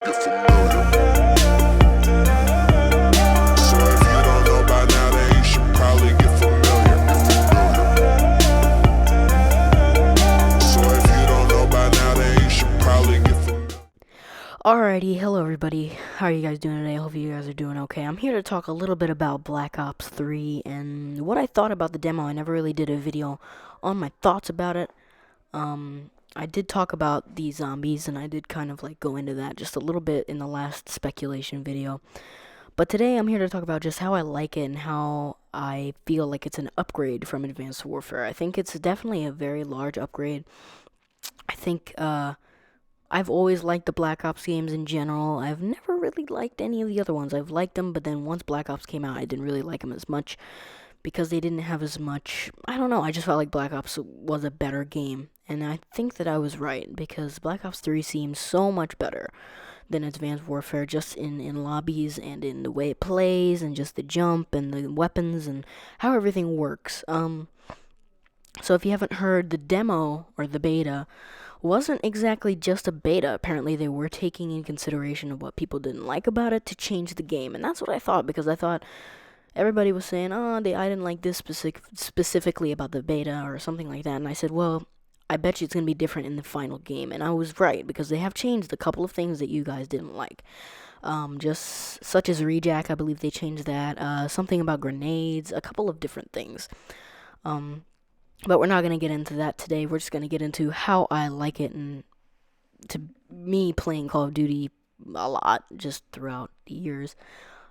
Get familiar. So if you don't know by now, then you should probably get familiar. So if you don't know by now, then you should probably get familiar. Alrighty, hello everybody. How are you guys doing today? I hope you guys are doing okay. I'm here to talk a little bit about Black Ops 3 and what I thought about the demo. I never really did a video on my thoughts about it. I did talk about the zombies and I did kind of like go into that just a little bit in the last speculation video. But today I'm here to talk about just how I like it and how I feel like it's an upgrade from Advanced Warfare. I think it's definitely a very large upgrade. I think I've always liked the Black Ops games in general. I've never really liked any of the other ones. I've liked them, but then once Black Ops came out, I didn't really like them as much because they didn't have as much. I don't know. I just felt like Black Ops was a better game. And I think that I was right because Black Ops 3 seems so much better than Advanced Warfare just in lobbies and in the way it plays and just the jump and the weapons and how everything works. So if you haven't heard, the demo or the beta wasn't exactly just a beta. Apparently, they were taking in consideration of what people didn't like about it to change the game, and that's what I thought because I thought everybody was saying, "Oh, I didn't like this specifically about the beta or something like that," and I said, "Well." I bet you it's going to be different in the final game. And I was right because they have changed a couple of things that you guys didn't like. Just such as Rejack, I believe they changed that. Something about grenades, a couple of different things. Um, but we're not going to get into that today. We're just going to get into how I like it and to me playing Call of Duty a lot just throughout the years.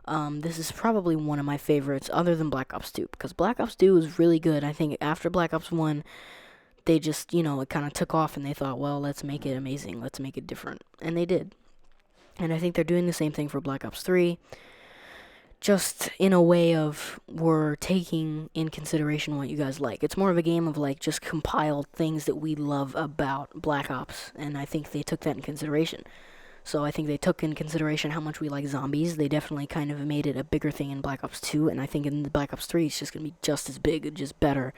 This is probably one of my favorites other than Black Ops 2 because Black Ops 2 was really good. I think after Black Ops 1, they just, it kind of took off and they thought, well, let's make it amazing. Let's make it different. And they did. And I think they're doing the same thing for Black Ops 3. Just in a way of we're taking in consideration what you guys like. It's more of a game of like just compiled things that we love about Black Ops, and I think they took that in consideration. So I think they took in consideration how much we like zombies. They definitely kind of made it a bigger thing in Black Ops 2, and I think in the Black Ops 3 it's just gonna be just as big, just better,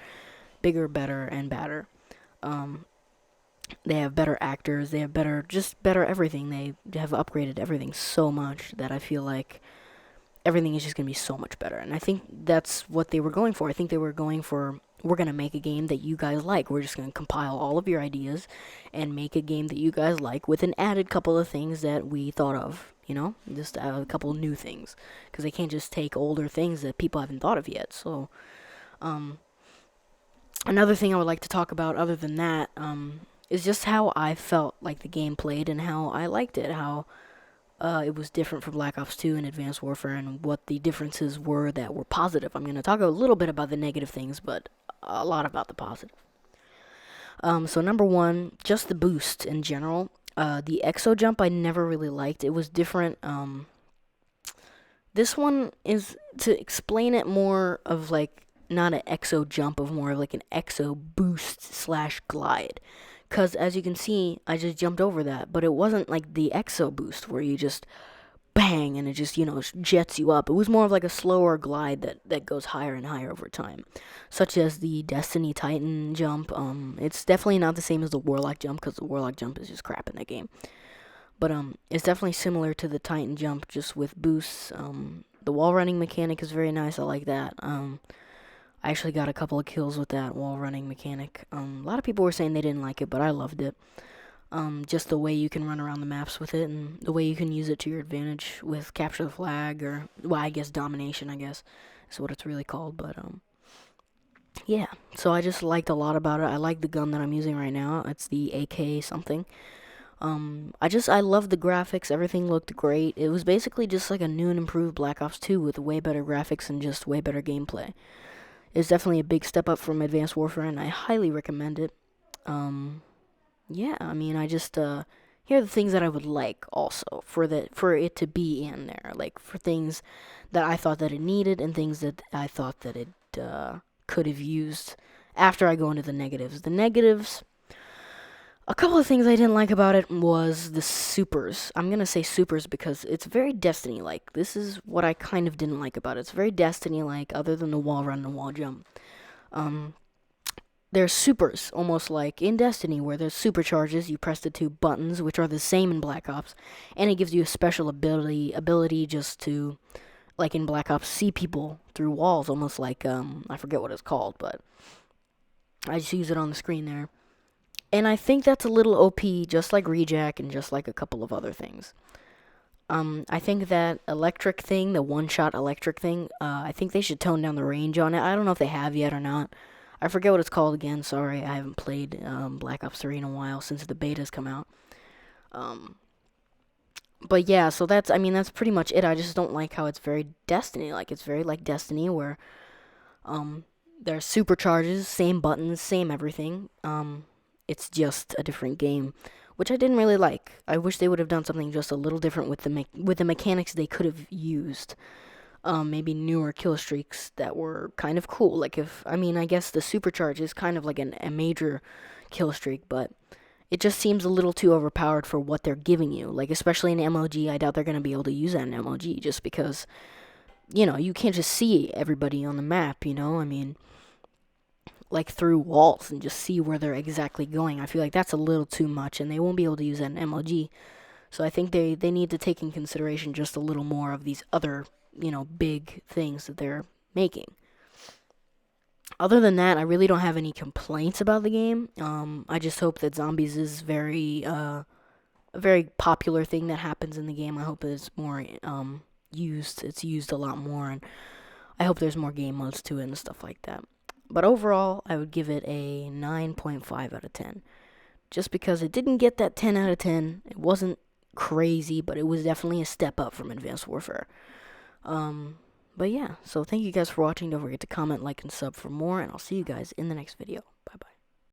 bigger, better, and badder. Um, they have better actors. They have just better everything. They have upgraded everything so much that I feel like everything is just going to be so much better. And I think that's what they were going for. I think they were going for, we're going to make a game that you guys like. We're just going to compile all of your ideas and make a game that you guys like with an added couple of things that we thought of, just a couple new things. Because they can't just take older things that people haven't thought of yet. So, another thing I would like to talk about other than that, is just how I felt like the game played and how I liked it, how it was different from Black Ops 2 and Advanced Warfare and what the differences were that were positive. I'm going to talk a little bit about the negative things, but a lot about the positive. So number one, just the boost in general. The exo jump I never really liked. It was different. This one is, to explain it, more of like not an exo jump, of more of like an exo boost slash glide. Because as you can see, I just jumped over that, but it wasn't like the exo boost where you just bang and it just, jets you up. It was more of like a slower glide that goes higher and higher over time, such as the Destiny Titan jump. It's definitely not the same as the Warlock jump because the Warlock jump is just crap in that game. But it's definitely similar to the Titan jump, just with boosts. The wall running mechanic is very nice. I like that. I actually got a couple of kills with that wall running mechanic. A lot of people were saying they didn't like it, but I loved it. Just the way you can run around the maps with it, and the way you can use it to your advantage with capture the flag, or, well, I guess domination, I guess, is what it's really called, but, yeah. So I just liked a lot about it. I like the gun that I'm using right now. It's the AK something. I love the graphics. Everything looked great. It was basically just like a new and improved Black Ops 2 with way better graphics and just way better gameplay. It's definitely a big step up from Advanced Warfare, and I highly recommend it. Yeah, I mean, I just, here are the things that I would like also for it to be in there, like for things that I thought that it needed and things that I thought that it, could have used after I go into the negatives. The negatives, a couple of things I didn't like about it was the supers. I'm gonna say supers because it's very Destiny-like. This is what I kind of didn't like about it. It's very Destiny-like, other than the wall run and the wall jump. Um, there's supers, almost like in Destiny, where there's supercharges. You press the two buttons, which are the same in Black Ops, and it gives you a special ability just to, like in Black Ops, see people through walls, almost like I forget what it's called, but I just use it on the screen there. And I think that's a little OP, just like Rejack and just like a couple of other things. I think that electric thing, the one-shot electric thing, I think they should tone down the range on it. I don't know if they have yet or not. I forget what it's called again. Sorry, I haven't played Black Ops 3 in a while since the beta's come out. Um, but yeah, so I mean, that's pretty much it. I just don't like how it's very Destiny. Like, it's very like Destiny where um, there's supercharges, same buttons, same everything. It's just a different game, which I didn't really like. I wish they would have done something just a little different with the mechanics they could have used. Maybe newer kill streaks that were kind of cool. Like I guess the supercharge is kind of like a major kill streak, but it just seems a little too overpowered for what they're giving you. Like, especially in MLG, I doubt they're going to be able to use that in MLG just because, you can't just see everybody on the map, I mean, like through walls and just see where they're exactly going. I feel like that's a little too much, and they won't be able to use that in MLG. So I think they need to take in consideration just a little more of these other, big things that they're making. Other than that, I really don't have any complaints about the game. I just hope that zombies is a very popular thing that happens in the game. I hope it's more used. It's used a lot more, and I hope there's more game modes to it and stuff like that. But overall, I would give it a 9.5 out of 10. Just because it didn't get that 10 out of 10. It wasn't crazy, but it was definitely a step up from Advanced Warfare. But yeah, so thank you guys for watching. Don't forget to comment, like, and sub for more, and I'll see you guys in the next video.